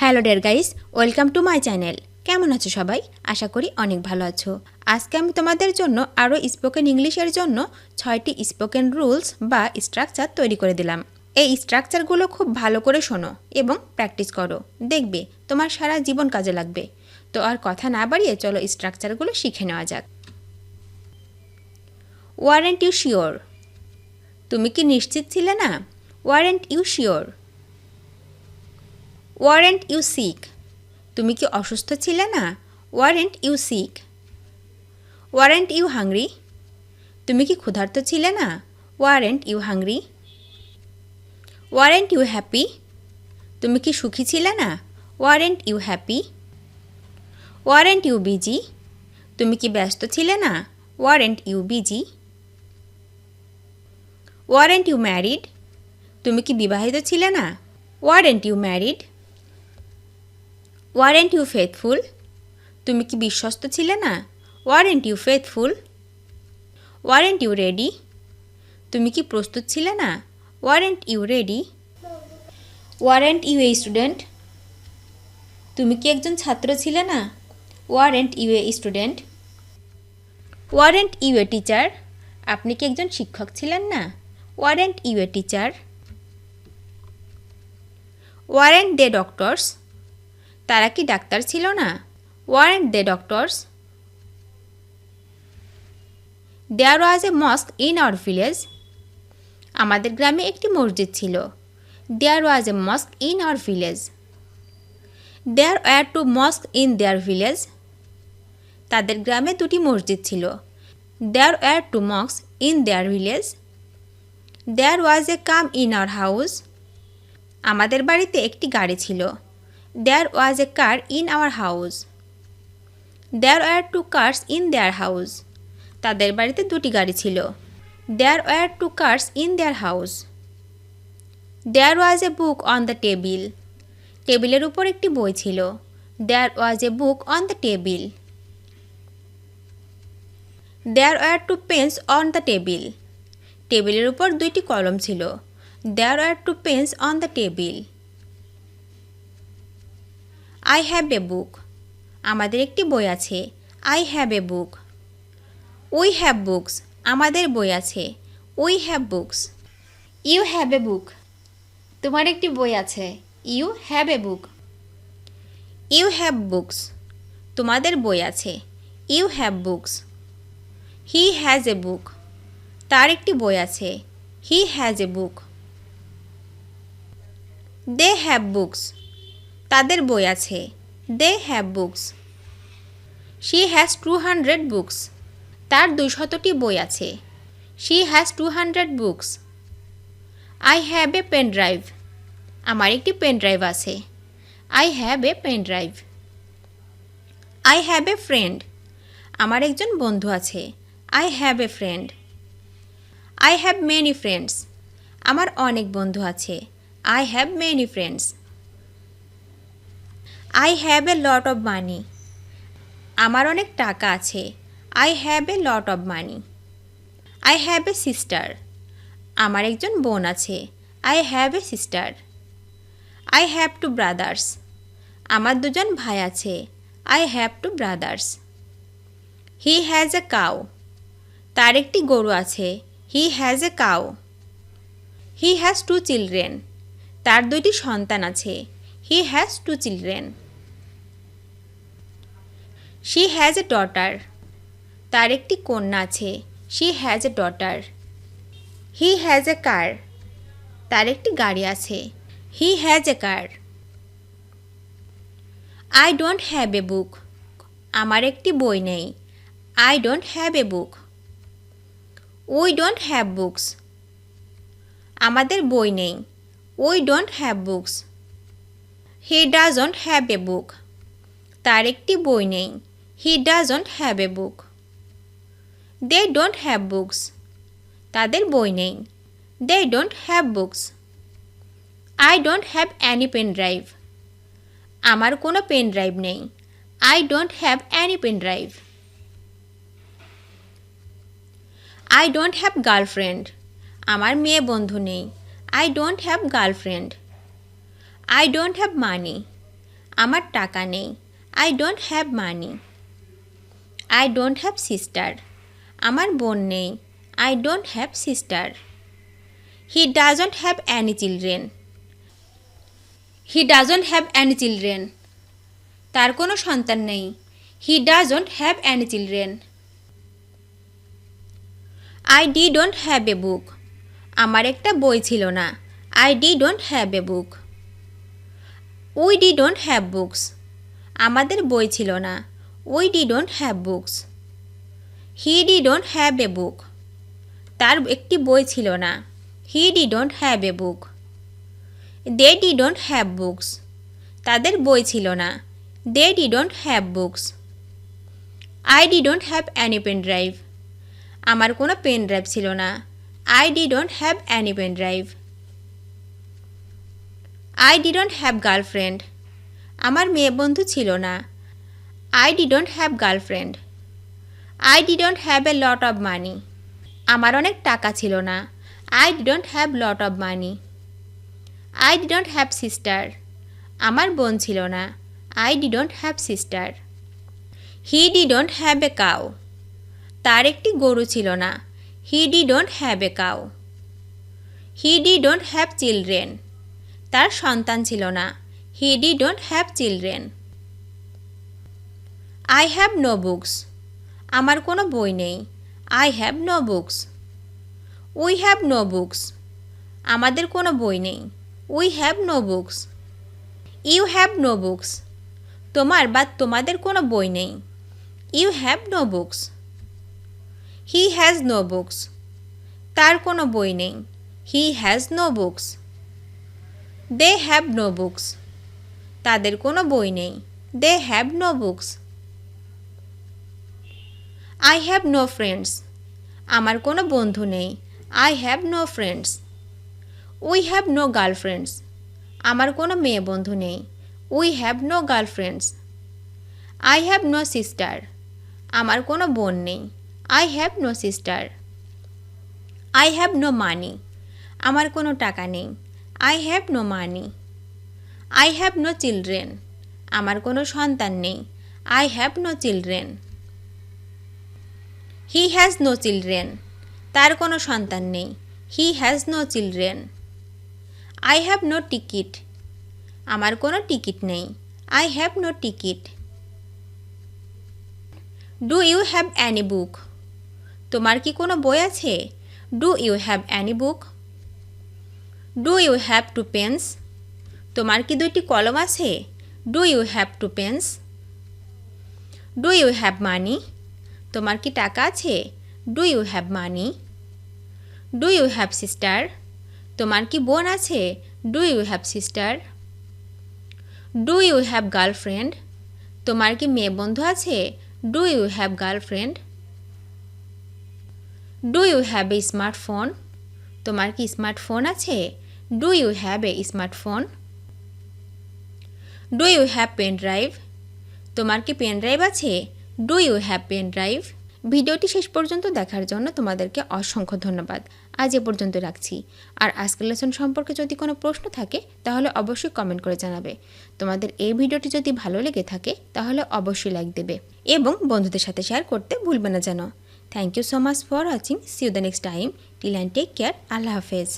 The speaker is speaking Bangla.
Hello dear guys, welcome to my channel. কেমন আছো সবাই? আশা করি অনেক ভালো আছো। আজকে আমি তোমাদের জন্য আরও স্পোকেন ইংলিশের জন্য 6টি স্পোকেন রুলস বা স্ট্রাকচার তৈরি করে দিলাম। এই স্ট্রাকচারগুলো খুব ভালো করে শোনো এবং প্র্যাকটিস করো, দেখবে তোমার সারা জীবন কাজে লাগবে। তো আর কথা না বাড়িয়ে চলো স্ট্রাকচারগুলো শিখে নেওয়া যাক। Weren't you sure? তুমি কি নিশ্চিত ছিলে না? Weren't you sure? Weren't you sick? তুমি কি অসুস্থ ছিলে না? Weren't you sick? Weren't you hungry? তুমি কি ক্ষুধার্ত ছিলে না? Weren't you hungry? Weren't you happy? তুমি কি সুখী ছিলে না? Weren't you happy? Weren't you busy? তুমি কি ব্যস্ত ছিলে না? Weren't you busy? Weren't you married? তুমি কি বিবাহিত ছিলে না? Weren't you married? Warrant you faithful? তুমি কি বিশ্বস্ত ছিলে না? Weren't you faithful? Weren't you ready? তুমি কি প্রস্তুত ছিলে না? Weren't you ready? Weren't you a student? তুমি কি একজন ছাত্র ছিলে না? Weren't you a student? Weren't you a teacher? আপনি কি একজন শিক্ষক ছিলেন না? Weren't you a teacher? Weren't they doctors? তারা কি ডাক্তার ছিল না? Weren't they doctors? There was a mosque in our village? আমাদের গ্রামে একটি মসজিদ ছিল। There was a mosque in our village? There were two mosque in their village? তাদের গ্রামে দুটি মসজিদ ছিল। There were two mosque in their village? There was a come in our house? আমাদের বাড়িতে একটি গাড়ি ছিল। There was a car in our house? There were two cars in their house? তাদের বাড়িতে দুটি গাড়ি ছিল। There were two cars in their house? There was a book on the table? টেবিলের উপর একটি বই ছিল। There was a book on the table? There were two pens on the table? টেবিলের উপর দুইটি কলম ছিল। There were two pens on the table? I have a book? আমাদের একটি বই আছে। I have a book? We have books? আমাদের বই আছে। We have books? You have a book? তোমার একটি বই আছে। You have a book? You have books? তোমাদের বই আছে। You have books? He has a book? তার একটি বই আছে। He has a book? They have books? তাদের বই আছে। They have books? She has 200 books? তার 200টি বই আছে। She has 200 books? I have a pen drive? আমার একটি পেন ড্রাইভ আছে। I have a pen drive? I have a friend? আমার একজন বন্ধু আছে। I have a friend? I have many friends? আমার অনেক বন্ধু আছে। I have many friends? I have A lot of money? আমার অনেক টাকা আছে। I have A lot of money? I have A sister? আমার একজন বোন আছে। I have A sister? I have to brothers? আমার দুজন ভাই আছে। I have to brothers? He has a cow? তার একটি গরু আছে। He has a cow? He has 2 children? তার দুইটি সন্তান আছে। He has 2 children? She has a daughter? তার একটি কন্যা আছে। She has a daughter? He has a car? তার একটি গাড়ি আছে। He has a car? I don't have a book? আমার একটি বই নেই। I don't have a book? We don't have books? আমাদের বই নেই। We don't have books? He doesn't have a book? তার একটি বই নেই। He doesn't have a book? They don't have books? তাদের বই নেই। They don't have books? I don't have any pen drive? আমার কোনো পেন ড্রাইভ নেই। I don't have any pen drive? I don't have girlfriend? আমার মেয়ে বন্ধু নেই। I don't have girlfriend? I don't have money? আমার টাকা নেই। I don't have money. I don't have sister. আমার বোন নেই। I don't have sister. He doesn't have any children. He doesn't have any children. তার কোনো সন্তান নেই। He doesn't have any children. I didn't have a book. আমার একটা বই ছিল না। I didn't have a book. We didn't have books. আমাদের বই ছিল না। We didn't have books. He didn't have a book. তার একটি বই ছিল না। He didn't have a book. They didn't have books. তাদের বই ছিল না। They didn't have books. I didn't have any pen drive. আমার কোনো পেন ড্রাইভ ছিল না। I didn't have any pen drive. I didn't have girlfriend. আমার মেয়ে বন্ধু ছিল না। I didn't have girlfriend. I didn't have a lot of money. আমার অনেক টাকা ছিল না। I didn't have lot of money. I didn't have sister. আমার বোন ছিল না। I didn't have sister. He didn't have a cow. তার একটি গরু ছিল না। He didn't have a cow. He didn't have children. তার সন্তান ছিল না। He didn't have children. I have no books. আমার কোনো বই নেই। I have no books. We have no books. আমাদের কোনো বই নেই। We have no books. You have no books. তোমার বা তোমাদের কোনো বই নেই। You have no books. He has no books. তার কোনো বই নেই। He has no books. They have no books. তাদের কোনো বই নেই। They have no books. I have no friends. আমার কোনো বন্ধু নেই। I have no friends. We have no girlfriends. আমার কোনো মেয়ে বন্ধু নেই। We have no girlfriends. I have no sister. আমার কোনো বোন নেই। I have no sister. I have no money. আমার কোনো টাকা নেই। I have no money. I have no children. আমার কোনো সন্তান নেই। I have no children. He has no children. তার কোনো সন্তান নেই। He has no children. I have no ticket. আমার কোনো টিকিট নেই। I have no ticket. Do you have any book? তোমার কি কোনো বই আছে? Do you have any book? Do you have two pens? তোমার কি দুইটি কলম আছে? Do you have two pens? Do you have money? তোমার কি টাকা আছে? Do you have money? Do you have sister? তোমার কি বোন আছে? Do you have sister? Do you have girlfriend? তোমার কি মেয়ে বন্ধু আছে? Do you have girlfriend? Do you have a smartphone? তোমার কি স্মার্টফোন আছে? Do you have a smartphone? Do you have pen drive? তোমার কি পেন ড্রাইভ আছে? Do you have pen drive? ভিডিওটি শেষ পর্যন্ত দেখার জন্য তোমাদেরকে অসংখ্য ধন্যবাদ। আজ এ পর্যন্ত রাখছি। আর আজকের লেসন সম্পর্কে যদি কোনো প্রশ্ন থাকে তাহলে অবশ্যই কমেন্ট করে জানাবে। তোমাদের এই ভিডিওটি যদি ভালো লেগে থাকে তাহলে অবশ্যই লাইক দেবে এবং বন্ধুদের সাথে শেয়ার করতে ভুলবে না যেন। Thank you so much for watching. See you the next time. Till and take care. আল্লাহ হাফেজ।